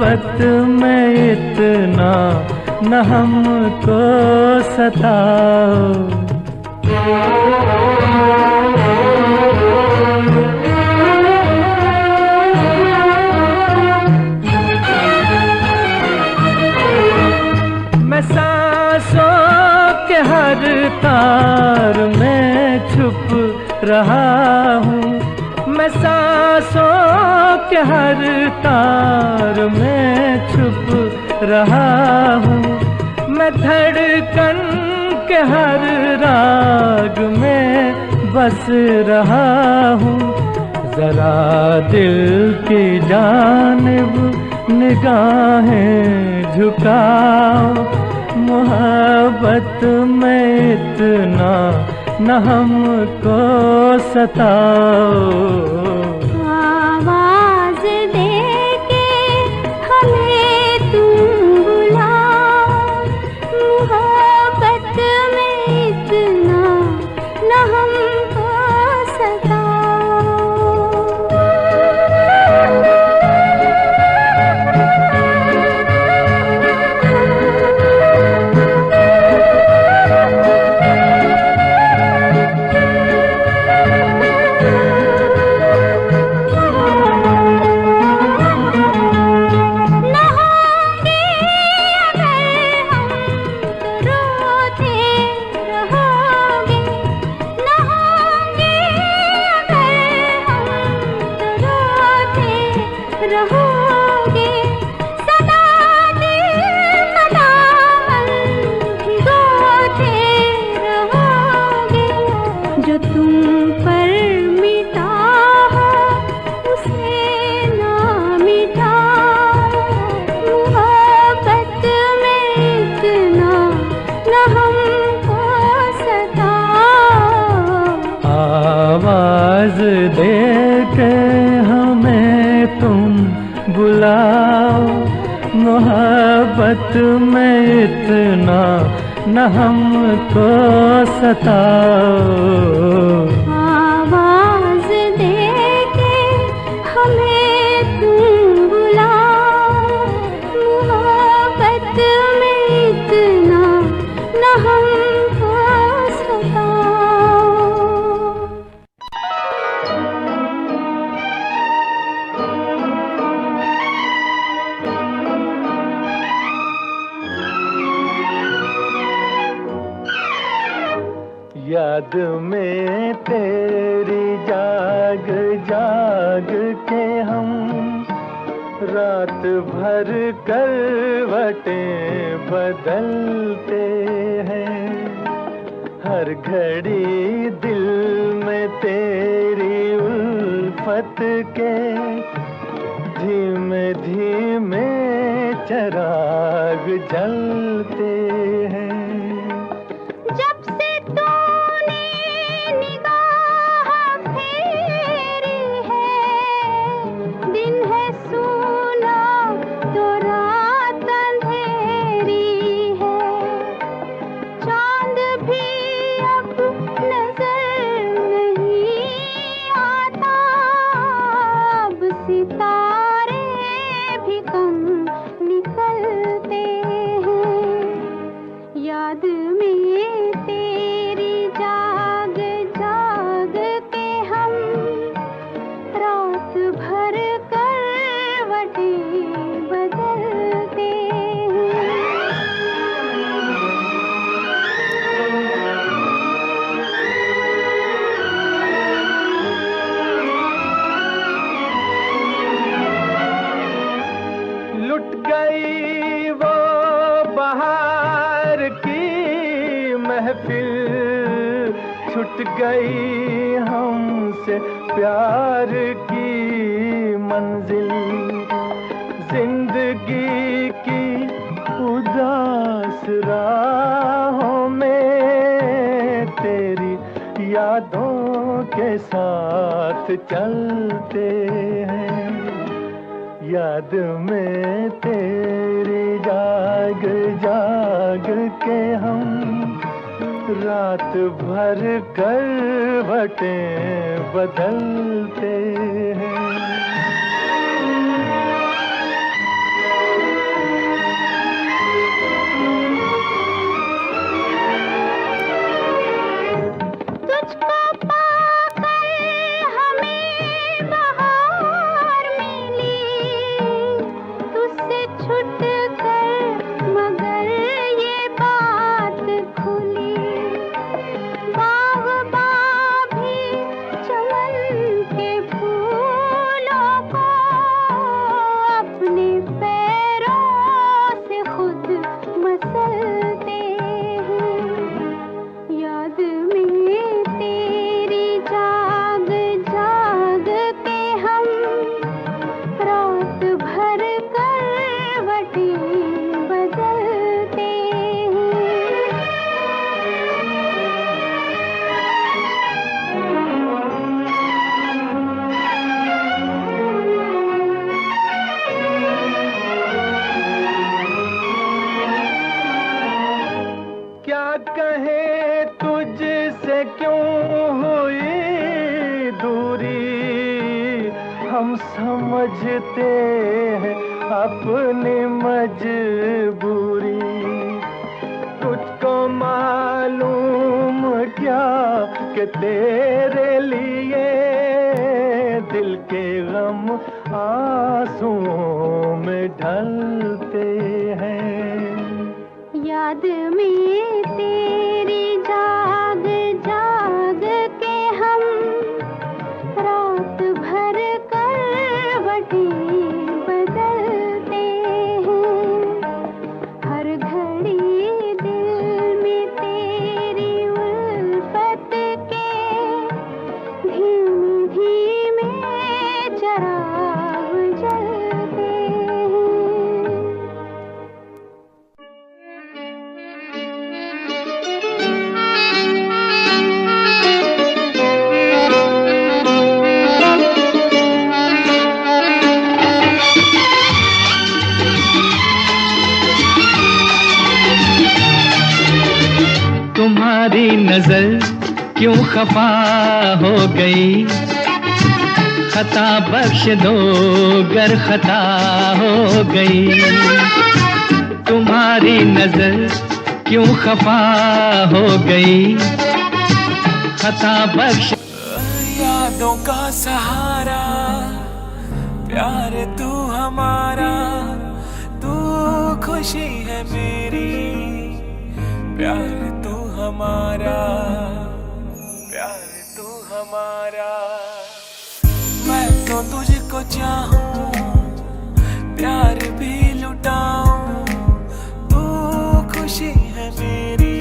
मोहब्बत में इतना न हमको सताओ। मैं सांसों के हर तार में छुप रहा हूँ, मैं सांसों के हर तार में छुप रहा हूँ, मैं धड़कन के हर राग में बस रहा हूँ। जरा दिल की जानिब निगाहें झुकाओ, मोहब्बत में इतना न हमको सताओ। आवाज दे के हमें तुम बुलाओ, मोहब्बत में इतना न हमको सताओ। रहोगे सदा दिल मदामल भिगोते रहोगे, जो तुम पर मिटा हो उसे ना मिटाओ, मोहब्बत में इतना न हमको सताओ। आवाज दे के हमें तुम बुलाओ, मोहब्बत में इतना न हमको सताओ। आवाज दे के हमें तुम बुलाओ, मोहब्बत में इतना न हमको सताओ। याद में तेरी जाग जाग के हम रात भर करवटें बदलते हैं, हर घड़ी दिल में तेरी उल्फत के धीमे धीमे चिराग जलते हैं। लुट गई वो बहार की महफिल, छूट गई हमसे प्यार की मंजिल, जिंदगी की उदास राहों में तेरी यादों के साथ चलते हैं। याद में तेरी जाग जाग के हम रात भर करवटें बदलते हैं। हम समझते हैं अपनी मजबूरी, तुझको मालूम क्या कि तेरे लिए दिल के गम आंसुओं में ढलते हैं। याद में तेरी जाग जाग के हम रात भर करवटें बदलते हैं। हर घड़ी दिल में तेरी उल्फत के धीमे धीमे चिराग जलते हैं। तुम्हारी नजर क्यों खफा हो गई, खता बख्श दो गर खता हो गई। तुम्हारी नजर क्यों खफा हो गई, खता बख्श। यादों का सहारा प्यार तू हमारा, तू खुशी है मेरी, प्यार तू हमारा, प्यार तू हमारा। मैं तो तुझको चाहूं, प्यार भी लुटाऊं, तू खुशी है मेरी,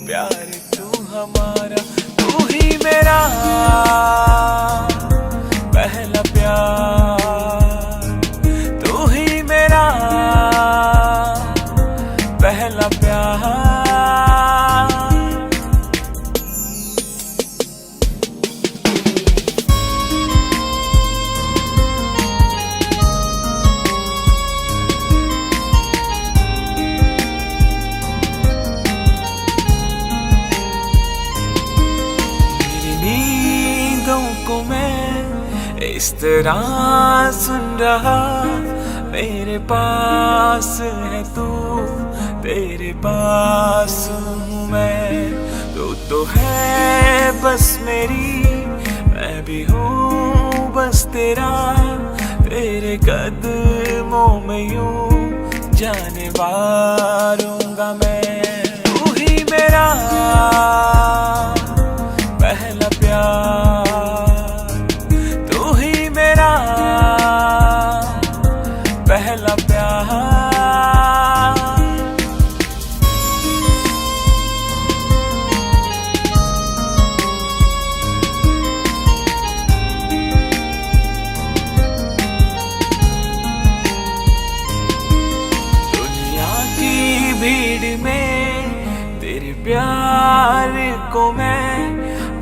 प्यार तू हमारा। तू ही मेरा पहला प्यार, तू ही मेरा पहला प्यार। इस तरह सुन रहा, मेरे पास है तू, तेरे पास हूँ मैं। तू तो है बस मेरी, मैं भी हूँ बस तेरा, तेरे कदमों में यूं जाने वारूंगा मैं। तू ही मेरा पहला प्यार, पहला प्यार। दुनिया की भीड़ में तेरे प्यार को मैं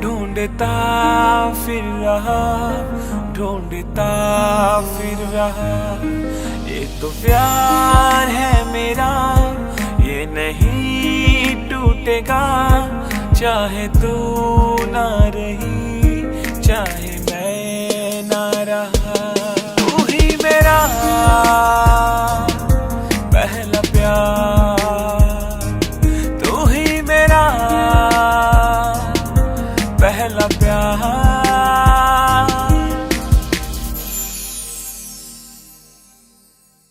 ढूंढता फिर रहा, ढूंढता फिर रहा। ये तो प्यार है मेरा, ये नहीं टूटेगा, चाहे तू ना रही, चाहे मैं ना रहा। तू ही मेरा पहला प्यार, तू ही मेरा पहला प्यार।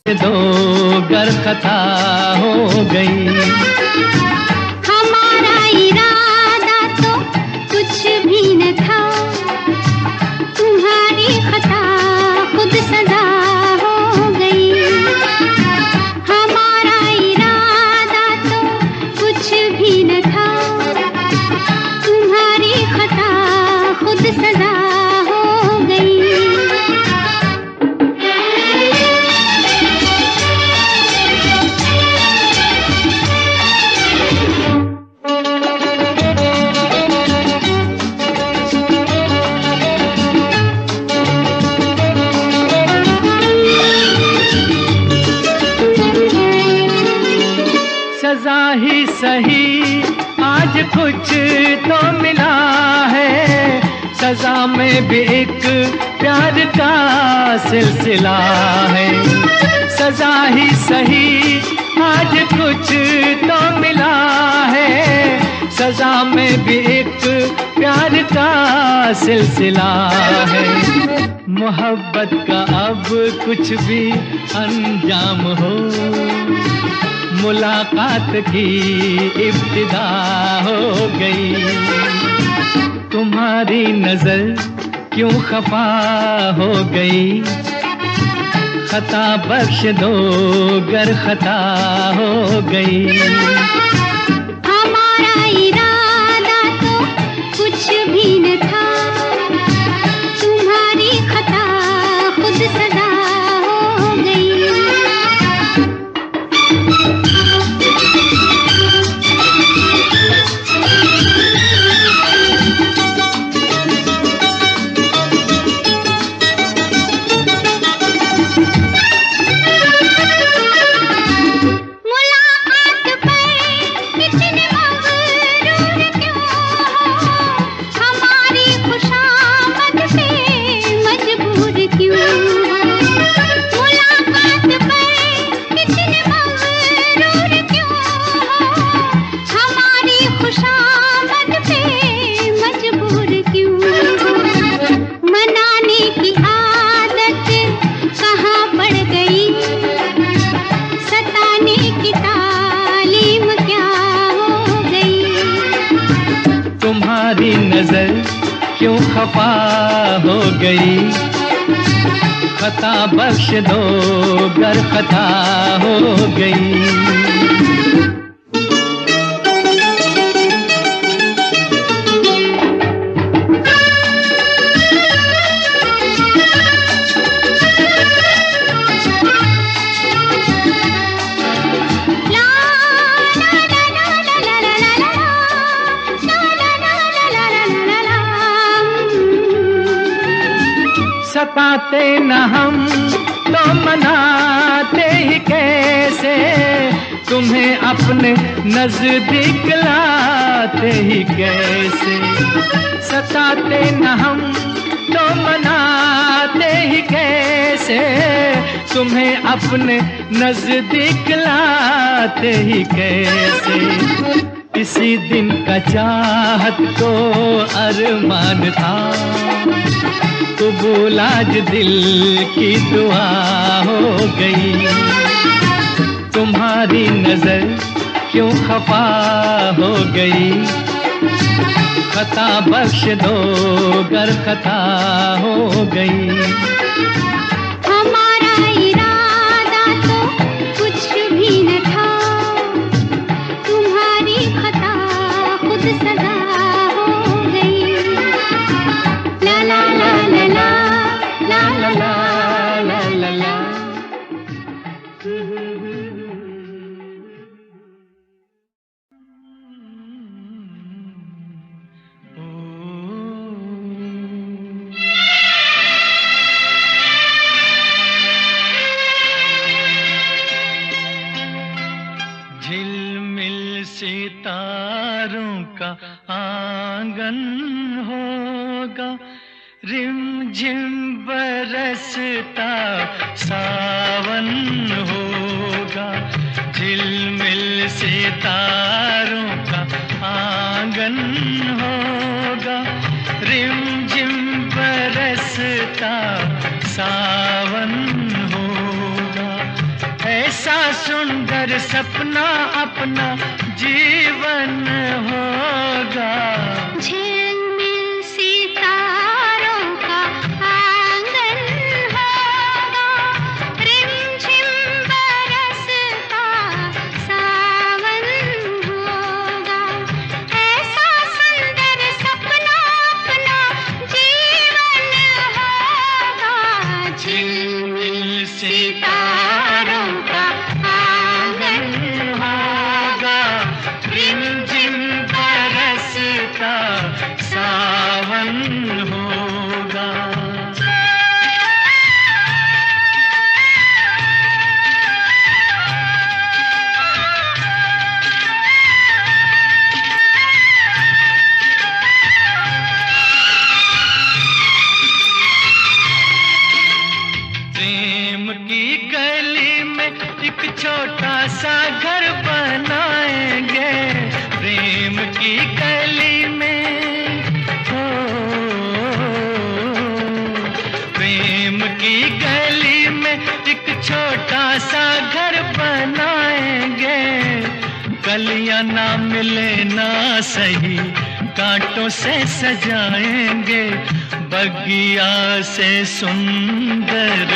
दो गर खता हो गई, हमारा इरादा तो कुछ भी न था, तुम्हारी खता खुद सजा हो गई। हमारा इरादा तो कुछ भी न था, तुम्हारी खता खुद सजा हो गई। सजा ही सही आज कुछ तो मिला है, सजा में भी एक प्यार का सिलसिला है। सजा ही सही आज कुछ तो मिला है, सजा में भी एक प्यार का सिलसिला है। मोहब्बत का अब कुछ भी अंजाम हो, मुलाकात की इब्तिदा हो गई। तुम्हारी नजर क्यों खफा हो गई, खता बख्श दो गर खता हो गई। हमारा इरादा तो कुछ भी न था, तुम्हारी खता खुद सजा हो गई। तुम्हारी नजर क्यों खफा हो गई, खता बख्श दो गर खता हो गई। सताते न हम तो मनाते ही कैसे, तुम्हें अपने नजदीक लाते ही कैसे। सताते न हम तो मनाते ही कैसे, तुम्हें अपने नजदीक लाते ही कैसे। इसी दिन का चाहत को अरमान था, कबूल आज दिल की दुआ हो गई। तुम्हारी नजर क्यों खफा हो गई, खता बख्श दो गर खता हो गई। हमारा इरादा तो कुछ भी न था, तुम्हारी खता खुद सजा हो गई। ला ला ला ला ला ला ला ला ला ला। झिलमिल सितारों का आंगन होगा, रिमझिम बरसता सावन होगा। झिलमिल सितारों का आंगन होगा, रिमझिम बरसता सावन होगा। ऐसा सुंदर सपना अपना जीवन होगा। सा घर बनाएंगे प्रेम की गली में, हो प्रेम की गली में एक छोटा सा घर बनाएंगे। कलियां ना मिले ना सही कांटों से सजाएंगे, बगिया से सुंदर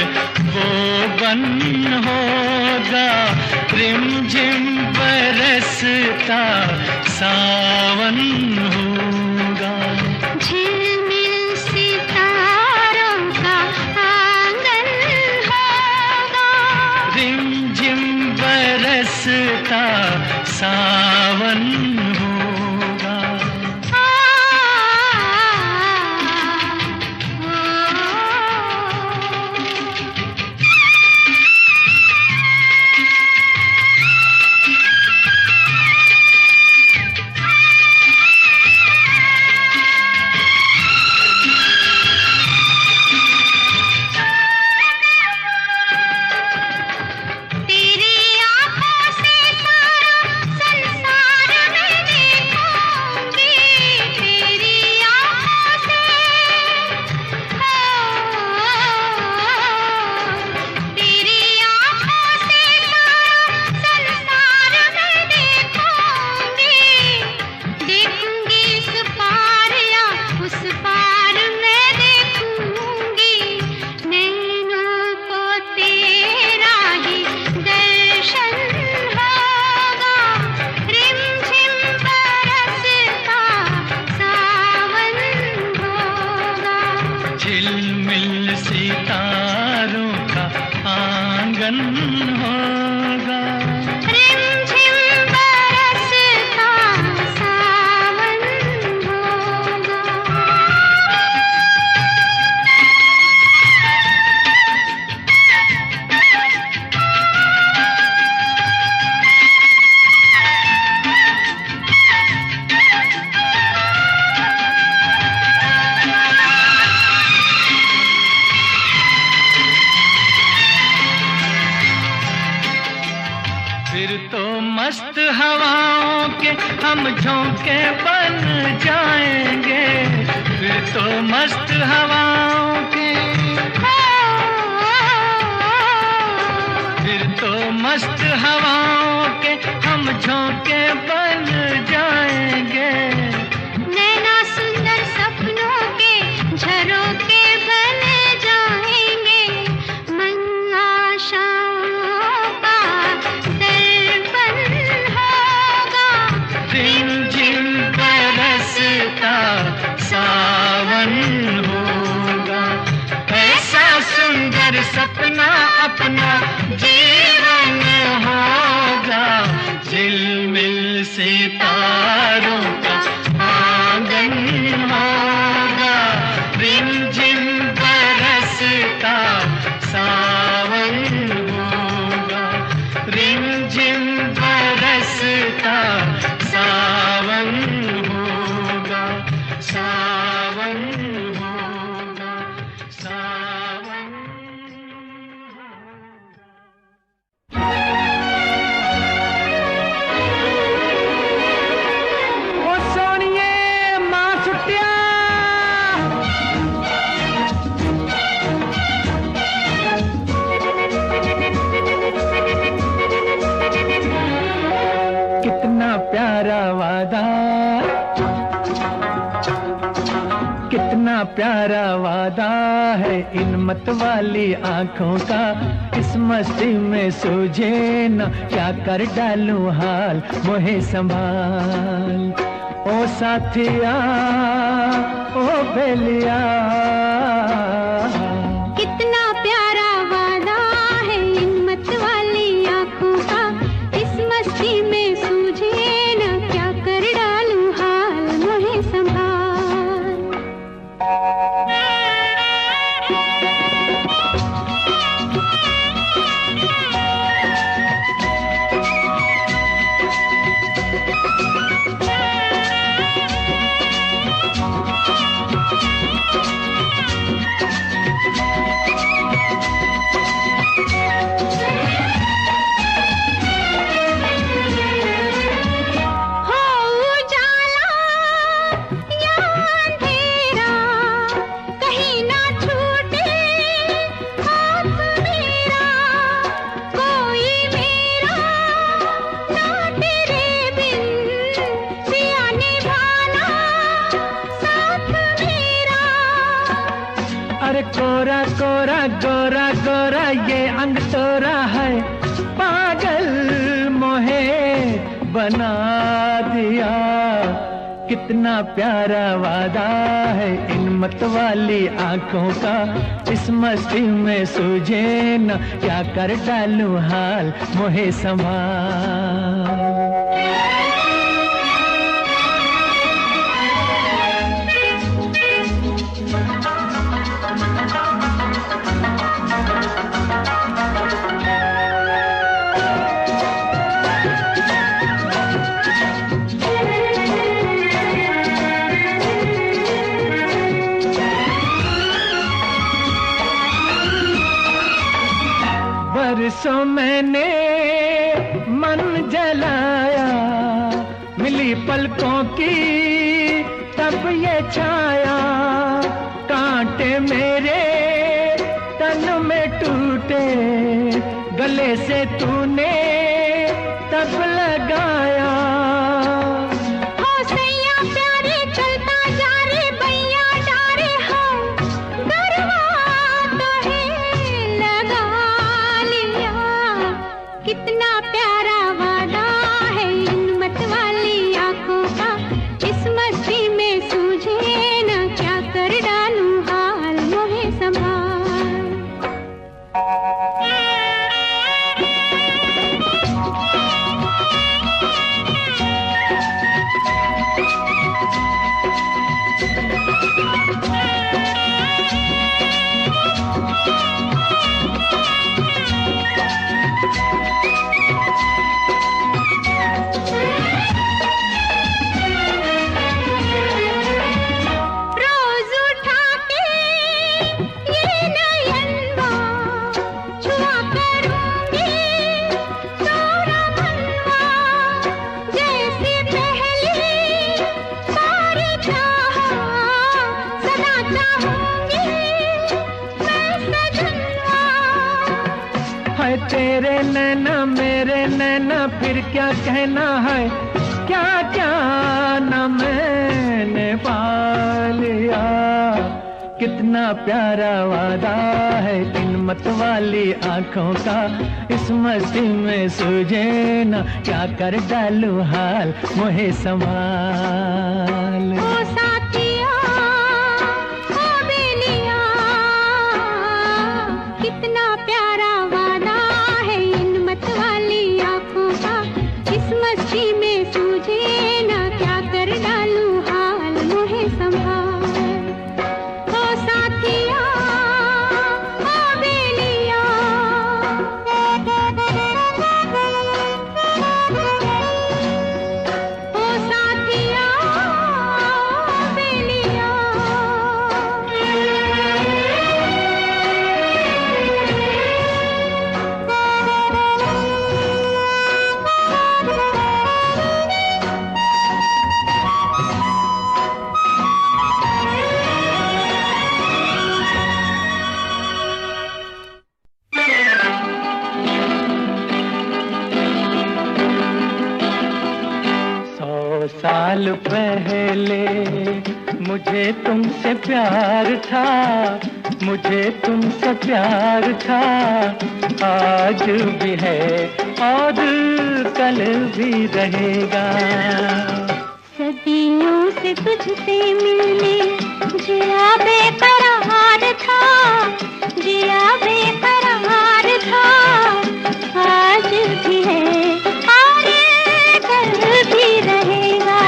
वो बन होगा, रिमझिम बरसता सावन होगा। झिलमिल सितारों का आंगन होगा, रिमझिम बरसता सावन होगा। झिलमिल सितारों का आंगन होगा, रिमझिम बरसता सावन होगा। फिर तो मस्त हवाओं के हम झोंके बन जाएंगे, फिर तो मस्त हवाओं के, फिर तो मस्त हवाओं के हम झोंके बन जाएंगे। नैना सुंदर सपनों के झरोखे बन जाएंगे, मन आशाओं का दर्पण होगा, रिमझिम बरसता सावन होगा। ऐसा सुंदर सपना अपना जीवन होगा, झिलमिल सितारों का आंगन होगा, रिमझिम बरसता सावन होगा, रिमझिम बरसता सावन होगा, सावन होगा, सावन होगा। ओ सोनिए मां छुट्टिया, कितना प्यारा वादा, कितना प्यारा वादा है इन मत वाली आंखों का, इस मस्ती में सूझे न क्या कर डालूं हाल, मोहे संभाल ओ साथिया ओ बेलिया। कितना प्यारा वादा है इन मत वाली आँखों का, इस मस्ती में सूझे न क्या कर डालूं हाल, मोहे संभाल। गोरा गोरा गोरा ये अंग तोरा है, पागल मोहे बना दिया। कितना प्यारा वादा है इन मतवाली आंखों का, इस मस्ती में सूझे न क्या कर डालूं हाल मोहे संभाल। बरसों मैंने मन जलाया, मिली पलकों की तब ये छाया। कांटे मेरे तन में टूटे, गले से तूने तब लगाया। कितना प्यारा वादा है इन मतवाली आंखों का, इस मस्ती में सूझे न क्या कर डालूं हाल मोहे संभाल। तेरे नैना मेरे नैना फिर क्या कहना है, क्या क्या न मैंने पा लिया। कितना प्यारा वादा है इन मतवाली आंखों का, इस मस्ती में सूझे न क्या कर डालूं हाल मोहे संभाल। कितना प्यारा वादा है इन मतवाली आंखों का, इस मस्ती में सूझे न क्या कर डालूं हाल मोहे संभाल। ओ साथिया ओ बेलिया, ओ साथिया ओ बेलिया। साल पहले मुझे तुमसे प्यार था, मुझे तुमसे प्यार था। आज भी है और कल भी रहेगा। सदियों से तुझसे मिलने जिया बेकरार था, जिया बेकरार था। आज भी है और कल भी रहेगा।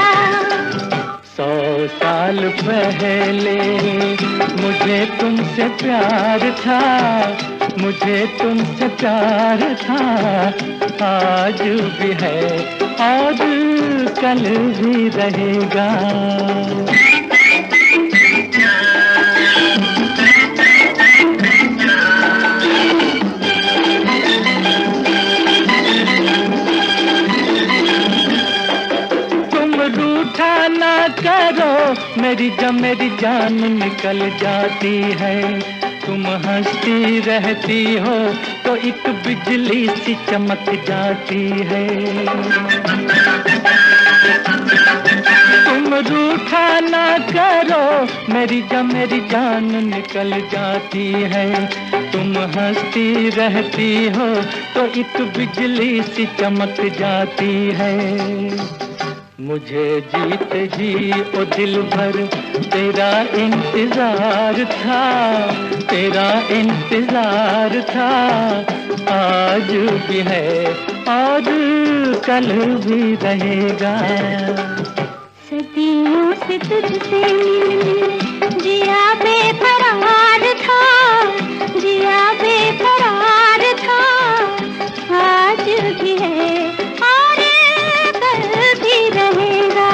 100 साल पहले मुझे तुमसे प्यार था, मुझे तुमसे प्यार था। आज भी है और कल भी रहेगा। ना करो मेरी जान निकल जाती है। तुम हंसती रहती हो तो एक बिजली सी चमक जाती है। तुम रूठा ना करो, मेरी जान निकल जाती है। तुम हंसती रहती हो तो एक बिजली सी चमक जाती है। मुझे जीते जी ओ दिल भर तेरा इंतजार था, तेरा इंतजार था। आज भी है और कल भी रहेगा। सदियों से तुझसे मिलने जिया बेकरार था, जिया बेकरार था। आज भी है और कल भी रहेगा।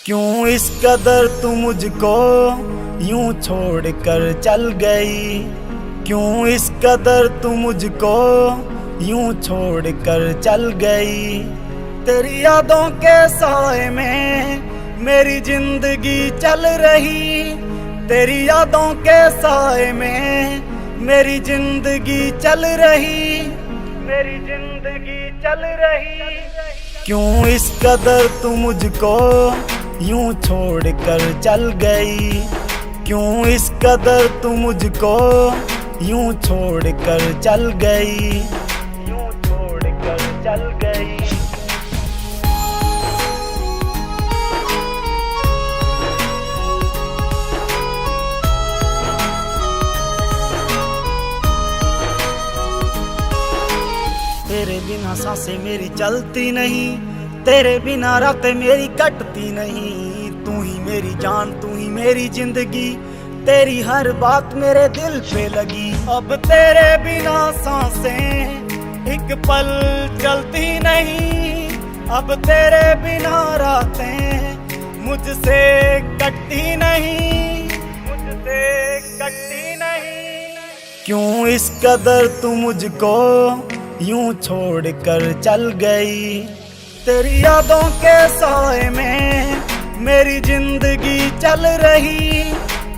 क्यों इस कदर तू मुझको यूं छोड़ कर चल गई, क्यों इस कदर तू मुझको यूं छोड़ कर चल गई। तेरी यादों के साए में मेरी जिंदगी चल रही, तेरी यादों के साए में मेरी जिंदगी चल रही, मेरी जिंदगी चल रही। क्यों इस कदर तू मुझको यूं छोड़ कर चल गई, क्यों इस कदर तू मुझको यूं छोड़ कर चल गई, यूं छोड़ कर चल गई। तेरे बिना सांसें मेरी चलती नहीं, तेरे बिना रातें मेरी कटती नहीं। तू ही मेरी जान, तू ही मेरी जिंदगी, तेरी हर बात मेरे दिल पे लगी। अब तेरे बिना सांसें एक पल चलती नहीं, अब तेरे बिना रातें मुझसे कटती नहीं, मुझसे कटती नहीं। क्यों इस कदर तू मुझको यूं छोड़ कर चल गई। तेरी यादों के साए में मेरी जिंदगी चल रही,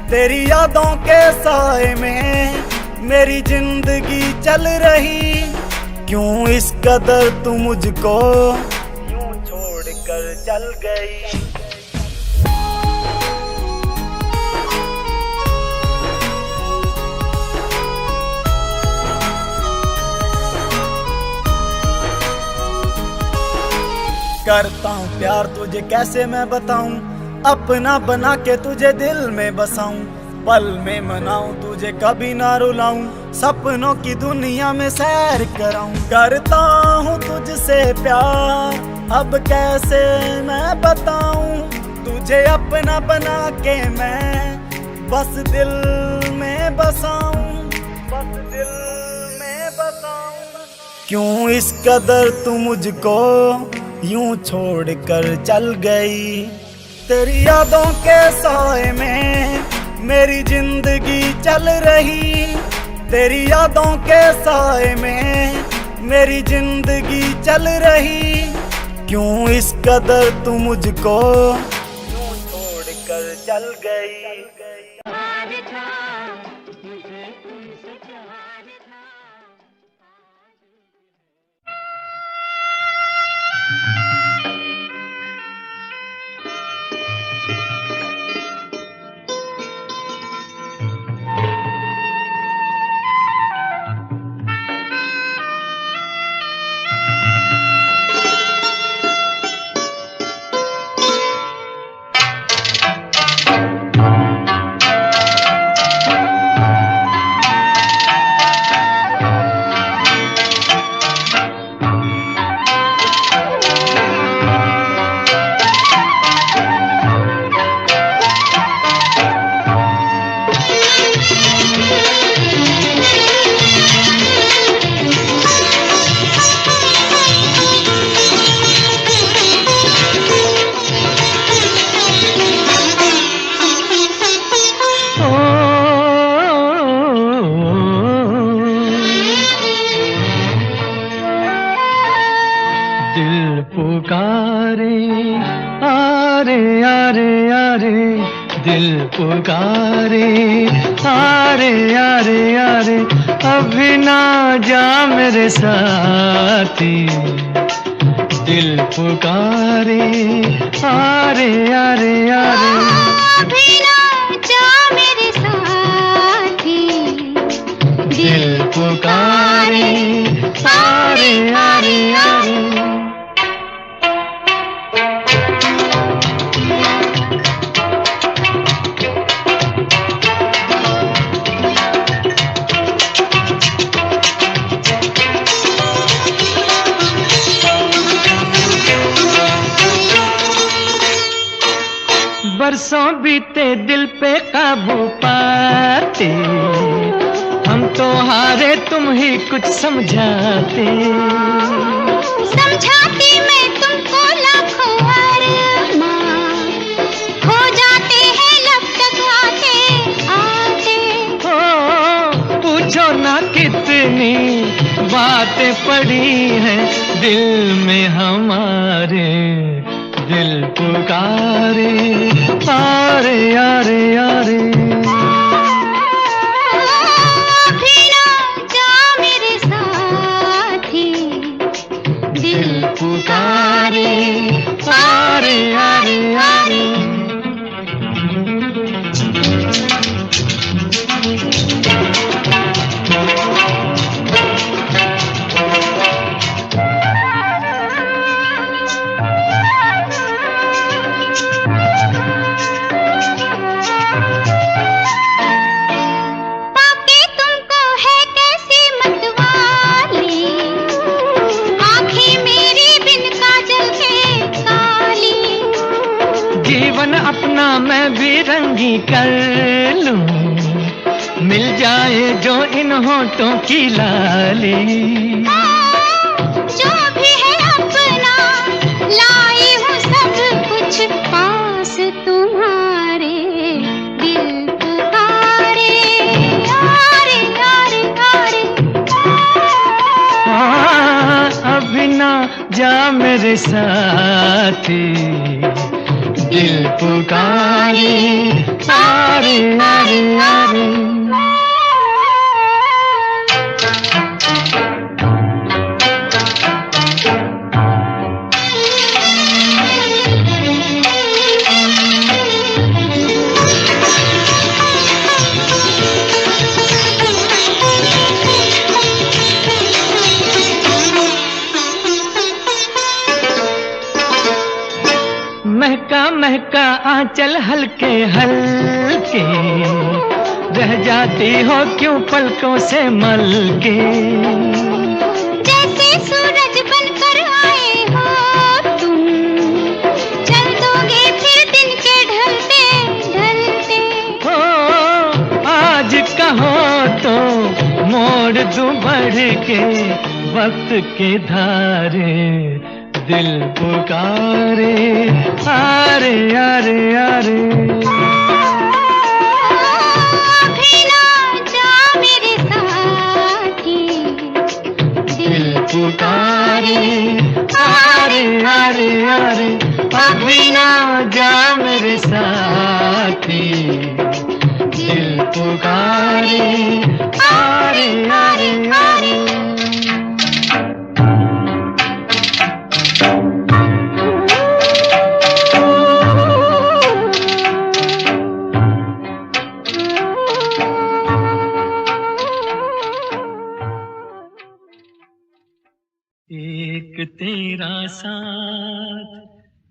तेरी यादों के साए में मेरी जिंदगी चल रही। क्यों इस कदर तू मुझको यूं छोड़ कर चल गई। करता हूँ प्यार तुझे कैसे मैं बताऊं, अपना बना के तुझे दिल में बसाऊं। पल में मनाऊं तुझे कभी ना रुलाऊं, सपनों की दुनिया में सैर कराऊं। करता हूँ तुझसे प्यार अब कैसे मैं बताऊं, तुझे अपना बना के मैं बस दिल में बसाऊं, बस दिल में बसाऊं। क्यों इस कदर तू मुझको यूं छोड़ कर चल गई। तेरी यादों के साए में मेरी जिंदगी चल रही, तेरी यादों के साए में मेरी जिंदगी चल रही। क्यों इस कदर तू मुझको यूं छोड़ कर चल गई। पुकारे, आरे आरे आरे दिल पुकारे, आरे आरे आरे अभी ना जा मेरे साथी, दिल पुकारे, आरे आरे आरे अभी ना जा मेरे साथी, दिल पुकारे, आरे आरे आरे। बरसों बीते दिल पे काबू पाते, हम तो हारे तुम ही कुछ समझाते, समझाती मैं तुमको लाखों अरमान, खो जाते हैं लब तक आते आते। हो पूछो ना कितनी बातें पड़ी हैं दिल में हमारे, दिल पुकारे, आरे आरे आरे अभी ना जा मेरे साथी, दिल पुकारे, आरे आरे आरे। जीवन अपना मैं भी रंगी कर लूं, मिल जाए जो इन होठों की लाली, जो भी है अपना लाई हूँ सब कुछ पास तुम्हारे, दिल पुकारे, आरे आरे आरे। अभी ना जा मेरे साथी, दिल पुकारे, आरे आरे आरे। महका महका आंचल हल्के हल्के, रह जाती हो क्यों पलकों से मलके, जैसे सूरज बनकर आए हो तुम, चल दोगे फिर दिन के ढलते ढलते। हो आज कहो तो मोड़ दूं बढ़ के वक्त के धारे, दिल पुकारे, आरे आरे आरे। अभी ना जा मेरे साथी, दिल पुकारे, आरे आरे आरे अभी ना जा मेरे साथी, दिल पुकारे, आरे आरे आरे। एक तेरा साथ,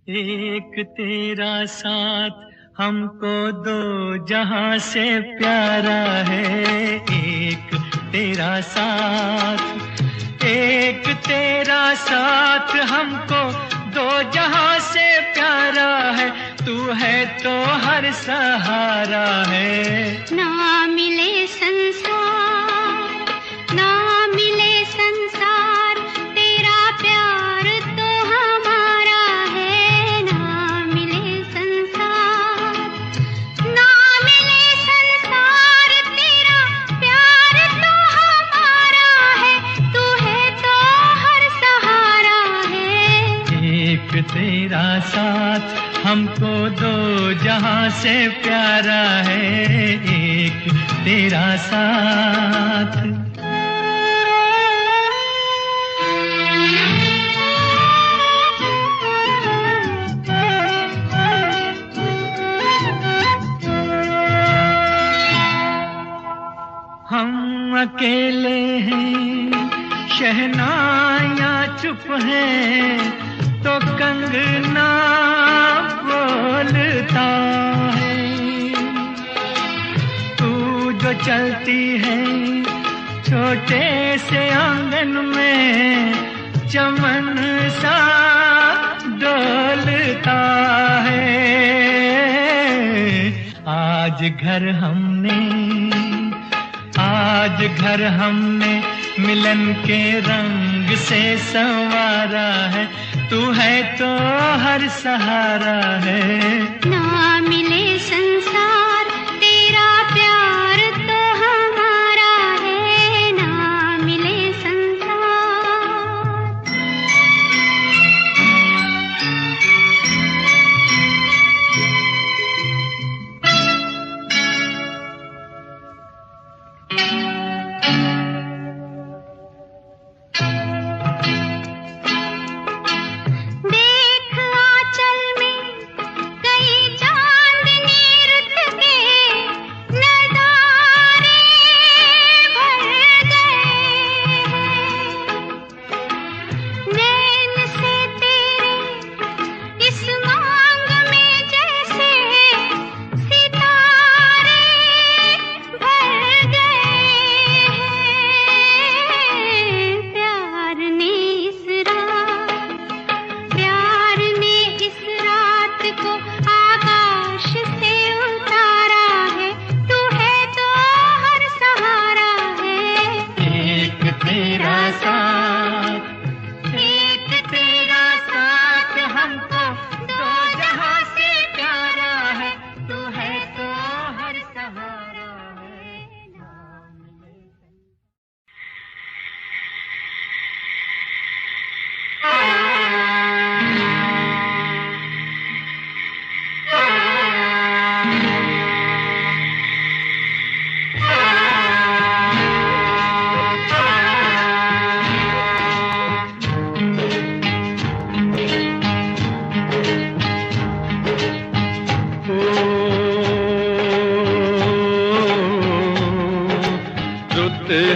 एक तेरा साथ हमको दो जहां से प्यारा है, एक तेरा साथ, एक तेरा साथ हमको दो जहां से प्यारा है, तू है तो हर सहारा है। ना मिले संसार, ना मिले संसार, तेरा प्यार तो हमारा है। ना मिले संसार, ना मिले संसार, तेरा प्यार तो हमारा है, तू है तो हर सहारा है। तेरा साथ हमको दो जहां से प्यारा है, एक तेरा साथ। हम अकेले हैं, शहनाइयाँ चुप हैं, तो कंगना बोलता है। तू जो चलती है छोटे से आंगन में, चमन सा डोलता है। आज घर हमने मिलन के रंग से संवारा है, तू है तो हर सहारा है। ना मिले संसार तेरा प्यार तो हमारा है, ना मिले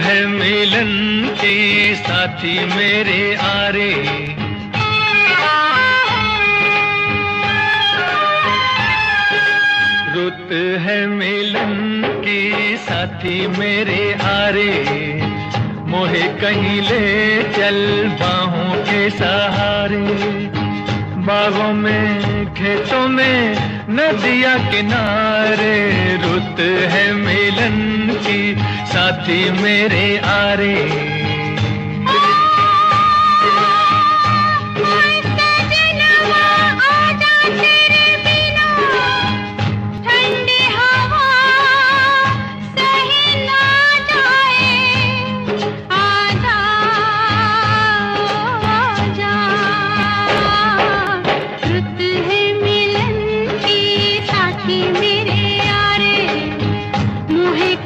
है मिलन के साथी मेरे आरे, रुत है मिलन की साथी मेरे आरे, मोहे कहीं ले चल बाहों के सहारे। बागों में खेतों में नदिया किनारे, रुत है मिलन की साथी मेरे आरे।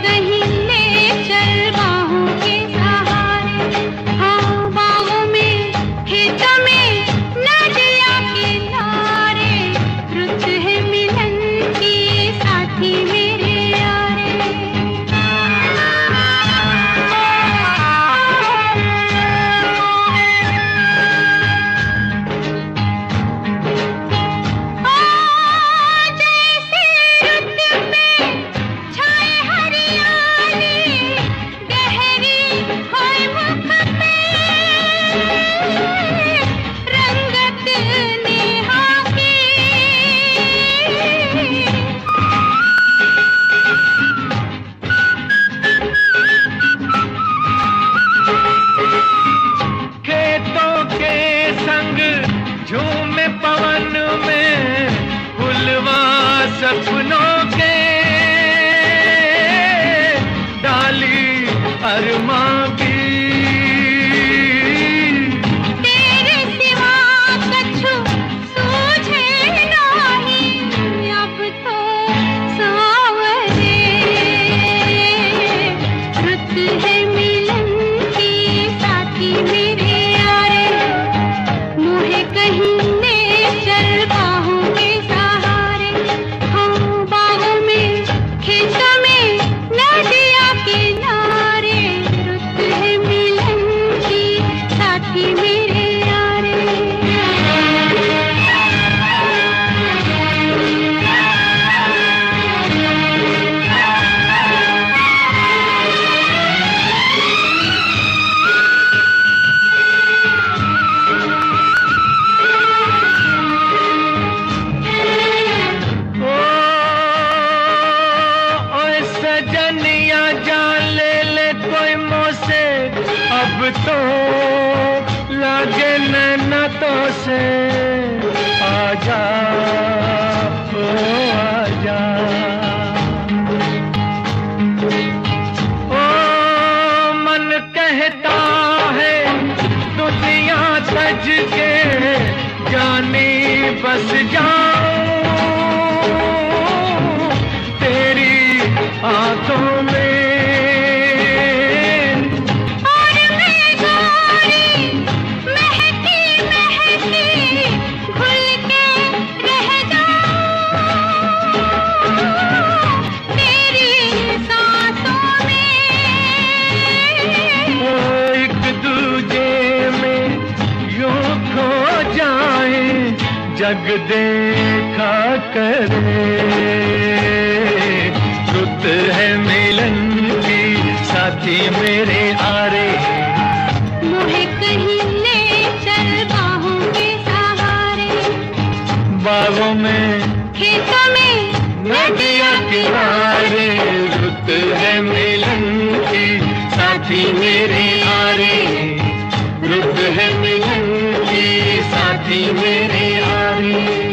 कहीं ले चल बाहों के सहारे। साथी मेरे यारे। अब तो लागे नैना तो से आजा ओ आजा। ओ मन कहता है दुनिया तज के जानी बस जाऊं तेरी आंखों में। जग देखा करे रुत है मिलन की साथी मेरे आरे। मुझे कहीं ले चल बाहों के सहारे। बागों में खेतों में नदिया किनारे रुत है मिलन की साथी मेरे आरे। रुत है मिलन की साथी मेरे आरे।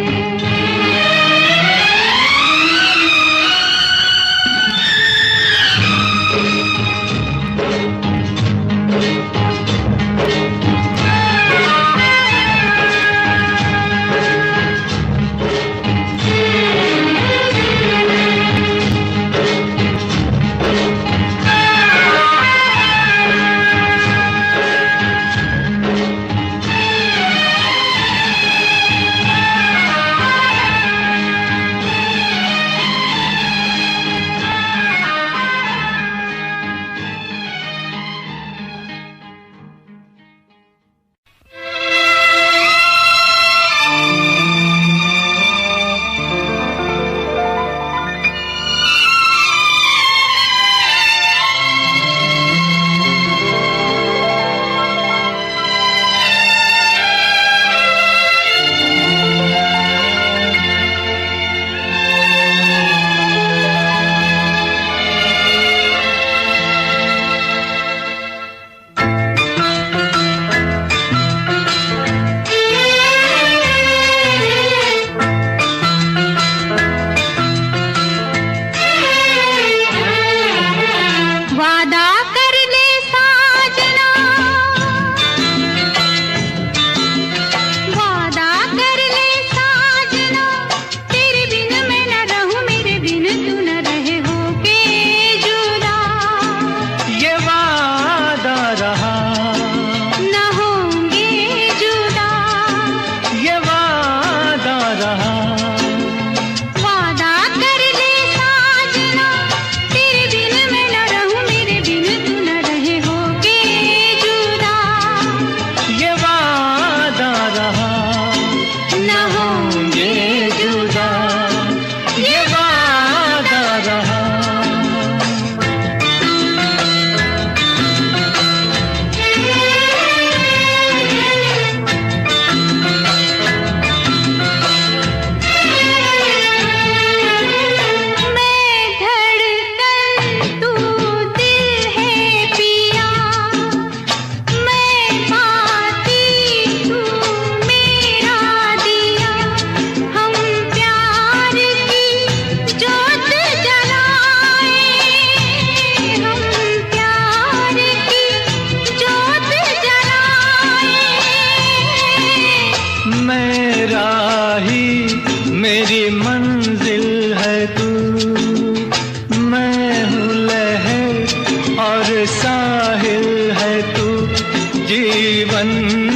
जीवन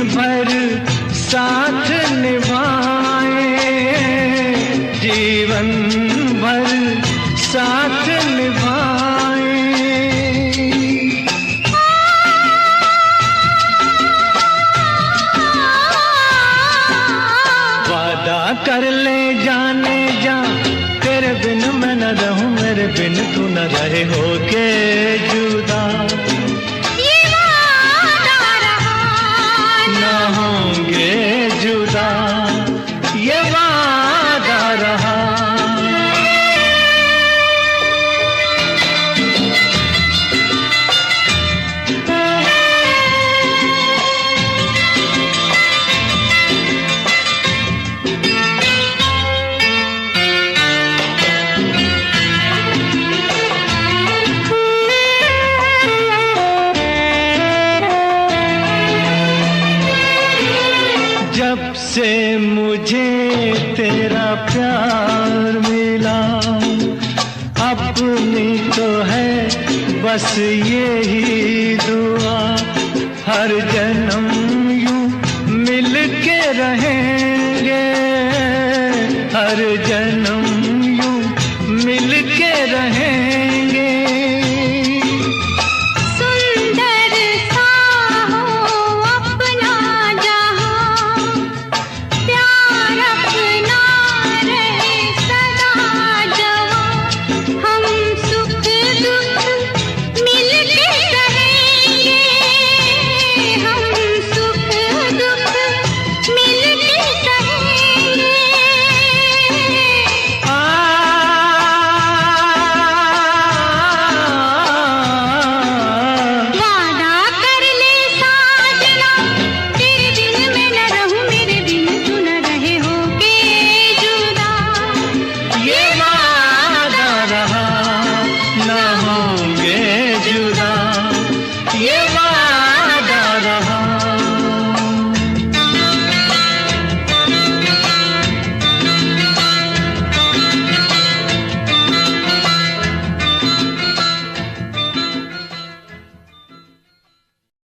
भर साथ निभाए, जीवन भर साथ निभाए। न रहे होके जुदा, ये वादा रहा न होंगे जुदा, ये वादा रहा। जब से मुझे तेरा प्यार मिला, अपनी तो है बस यही दुआ, हर जन्म यूं मिल के रहेंगे, हर जन्म